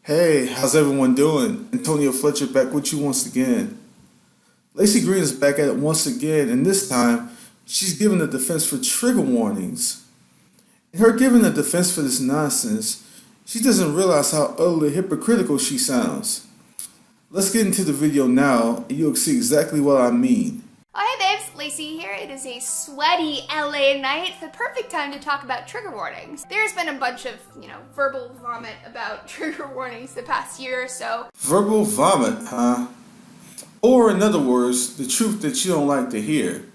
Hey, how's everyone doing? Antonio Fletcher back with you once again. Lacey Green is back at it once again, and this time she's giving a defense for trigger warnings. In her giving a defense for this nonsense, she doesn't realize how utterly hypocritical she sounds. Let's get into the video now, and you'll see exactly what I mean. Oh hey babes, Lacey here. It is a sweaty LA night, the perfect time to talk about trigger warnings. There's been a bunch of, verbal vomit about trigger warnings the past year or so. Verbal vomit, huh? Or in other words, the truth that you don't like to hear.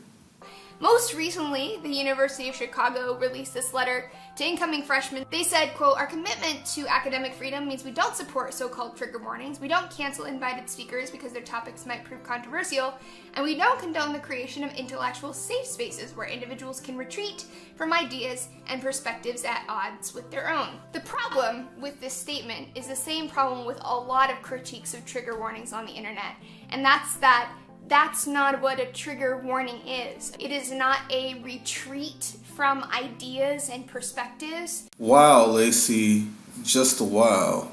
Most recently, the University of Chicago released this letter to incoming freshmen. They said, quote, "Our commitment to academic freedom means we don't support so-called trigger warnings, we don't cancel invited speakers because their topics might prove controversial, and we don't condone the creation of intellectual safe spaces where individuals can retreat from ideas and perspectives at odds with their own." The problem with this statement is the same problem with a lot of critiques of trigger warnings on the internet, and that's not what a trigger warning is. It is not a retreat from ideas and perspectives. Wow, Lacey, just a wow.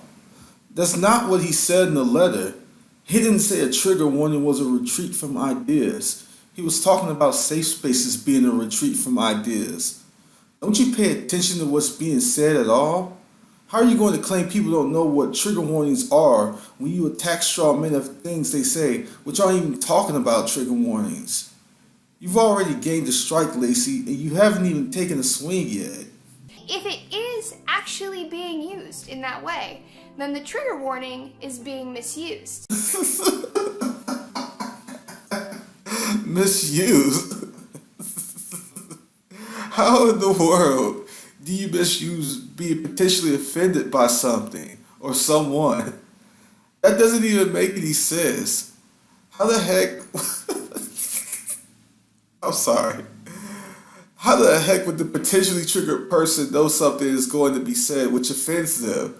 That's not what he said in the letter. He didn't say a trigger warning was a retreat from ideas. He was talking about safe spaces being a retreat from ideas. Don't you pay attention to what's being said at all? How are you going to claim people don't know what trigger warnings are when you attack straw men of things they say, which aren't even talking about trigger warnings? You've already gained a strike, Lacey, and you haven't even taken a swing yet. If it is actually being used in that way, then the trigger warning is being misused. Misuse? How in the world do you misuse being potentially offended by something or someone? That doesn't even make any sense. How the heck? I'm sorry. How the heck would the potentially triggered person know something is going to be said which offends them?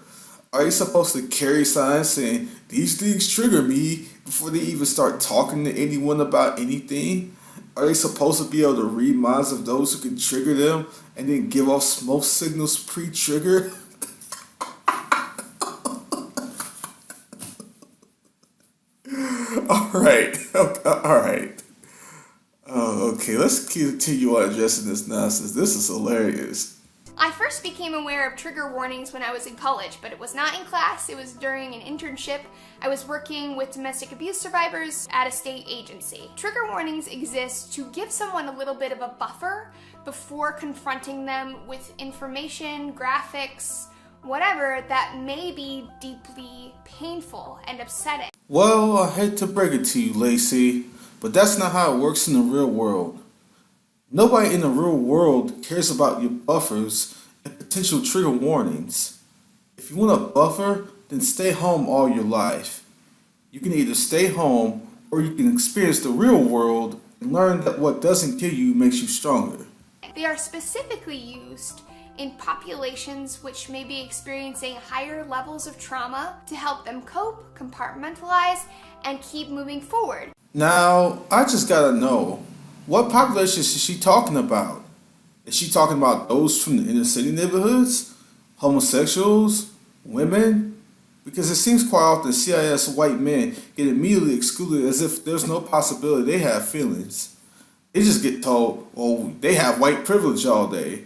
Are they supposed to carry signs saying, "These things trigger me," before they even start talking to anyone about anything? Are they supposed to be able to read minds of those who can trigger them and then give off smoke signals pre-trigger? Alright. Oh, okay, let's continue on addressing this nonsense. This is hilarious. I first became aware of trigger warnings when I was in college, but it was not in class, it was during an internship. I was working with domestic abuse survivors at a state agency. Trigger warnings exist to give someone a little bit of a buffer before confronting them with information, graphics, whatever that may be deeply painful and upsetting. Well, I hate to break it to you, Lacey, but that's not how it works in the real world. Nobody in the real world cares about your buffers and potential trigger warnings. If you want a buffer, then stay home all your life. You can either stay home or you can experience the real world and learn that what doesn't kill you makes you stronger. They are specifically used in populations which may be experiencing higher levels of trauma to help them cope, compartmentalize, and keep moving forward. Now, I just gotta know, what population is she talking about? Is she talking about those from the inner city neighborhoods? Homosexuals? Women? Because it seems quite often CIS white men get immediately excluded as if there's no possibility they have feelings. They just get told, "Oh, they have white privilege all day."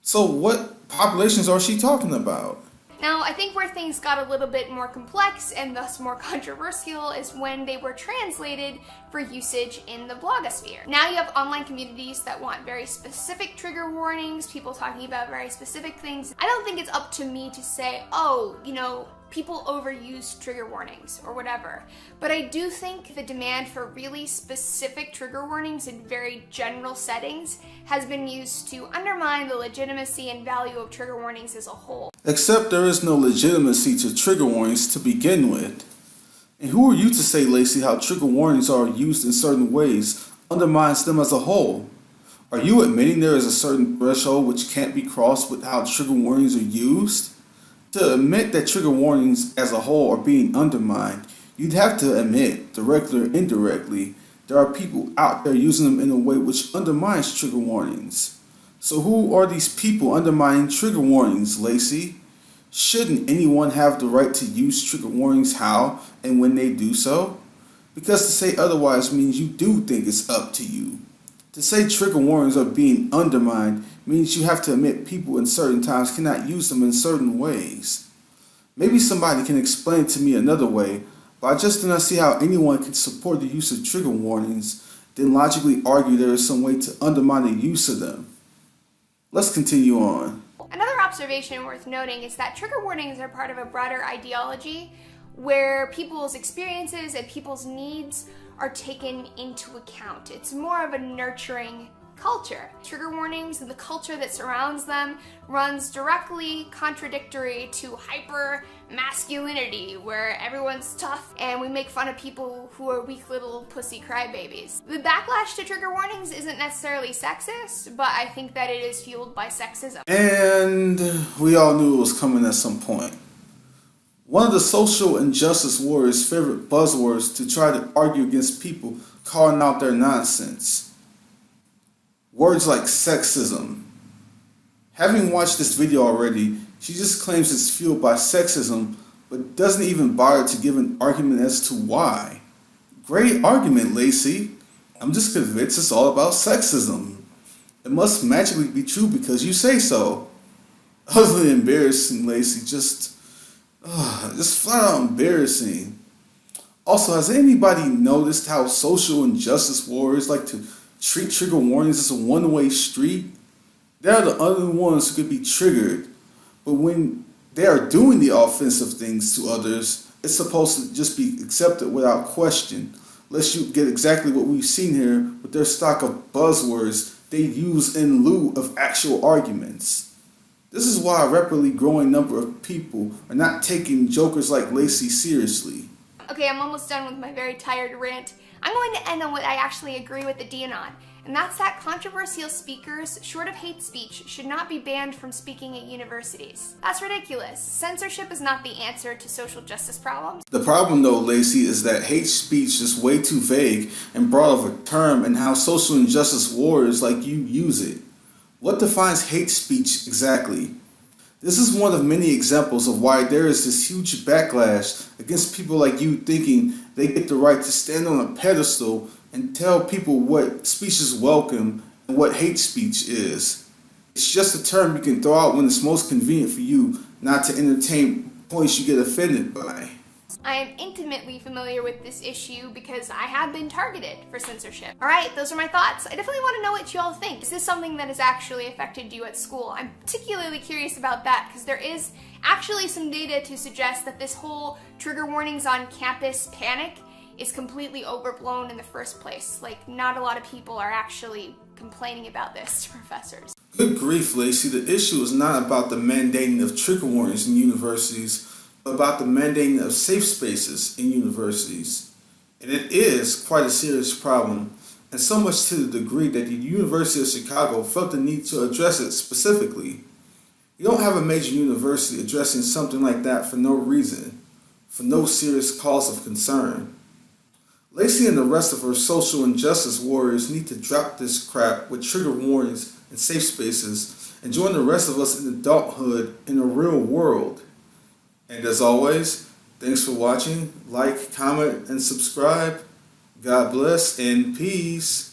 So what populations are she talking about? Now, I think where things got a little bit more complex and thus more controversial is when they were translated for usage in the blogosphere. Now you have online communities that want very specific trigger warnings, people talking about very specific things. I don't think it's up to me to say, people overuse trigger warnings or whatever. But I do think the demand for really specific trigger warnings in very general settings has been used to undermine the legitimacy and value of trigger warnings as a whole. Except there is no legitimacy to trigger warnings to begin with. And who are you to say, Lacey, how trigger warnings are used in certain ways undermines them as a whole? Are you admitting there is a certain threshold which can't be crossed with how trigger warnings are used? To admit that trigger warnings as a whole are being undermined, you'd have to admit, directly or indirectly, there are people out there using them in a way which undermines trigger warnings. So who are these people undermining trigger warnings, Lacey? Shouldn't anyone have the right to use trigger warnings how and when they do so? Because to say otherwise means you do think it's up to you. To say trigger warnings are being undermined means you have to admit people in certain times cannot use them in certain ways. Maybe somebody can explain to me another way, but I just do not see how anyone can support the use of trigger warnings, then logically argue there is some way to undermine the use of them. Let's continue on. Another observation worth noting is that trigger warnings are part of a broader ideology where people's experiences and people's needs are taken into account. It's more of a nurturing culture. Trigger warnings and the culture that surrounds them runs directly contradictory to hyper masculinity, where everyone's tough and we make fun of people who are weak little pussy crybabies. The backlash to trigger warnings isn't necessarily sexist, but I think that it is fueled by sexism. And we all knew it was coming at some point. One of the social injustice warriors' favorite buzzwords to try to argue against people calling out their nonsense. Words like sexism. Having watched this video already, she just claims it's fueled by sexism, but doesn't even bother to give an argument as to why. Great argument, Laci. I'm just convinced it's all about sexism. It must magically be true because you say so. Utterly embarrassing, Laci. Just flat out embarrassing. Also, has anybody noticed how social injustice warriors like to treat trigger warnings as a one-way street? They are the only ones who could be triggered, but when they are doing the offensive things to others, it's supposed to just be accepted without question, lest you get exactly what we've seen here with their stock of buzzwords they use in lieu of actual arguments. This is why a rapidly growing number of people are not taking jokers like Laci seriously. Okay, I'm almost done with my very tired rant. I'm going to end on what I actually agree with the Dean on, and that's that controversial speakers, short of hate speech, should not be banned from speaking at universities. That's ridiculous. Censorship is not the answer to social justice problems. The problem though, Laci, is that hate speech is way too vague and broad of a term and how social injustice warriors like you use it. What defines hate speech exactly? This is one of many examples of why there is this huge backlash against people like you thinking they get the right to stand on a pedestal and tell people what speech is welcome and what hate speech is. It's just a term you can throw out when it's most convenient for you, not to entertain points you get offended by. I am intimately familiar with this issue because I have been targeted for censorship. Alright, those are my thoughts. I definitely want to know what you all think. Is this something that has actually affected you at school? I'm particularly curious about that because there is actually some data to suggest that this whole trigger warnings on campus panic is completely overblown in the first place. Like, not a lot of people are actually complaining about this to professors. Good grief, Laci. The issue is not about the mandating of trigger warnings in universities, about the mandating of safe spaces in universities. And it is quite a serious problem, and so much to the degree that the University of Chicago felt the need to address it specifically. You don't have a major university addressing something like that for no reason, for no serious cause of concern. Laci and the rest of her social injustice warriors need to drop this crap with trigger warnings and safe spaces and join the rest of us in adulthood in the real world. And as always, thanks for watching. Like, comment, and subscribe. God bless and peace.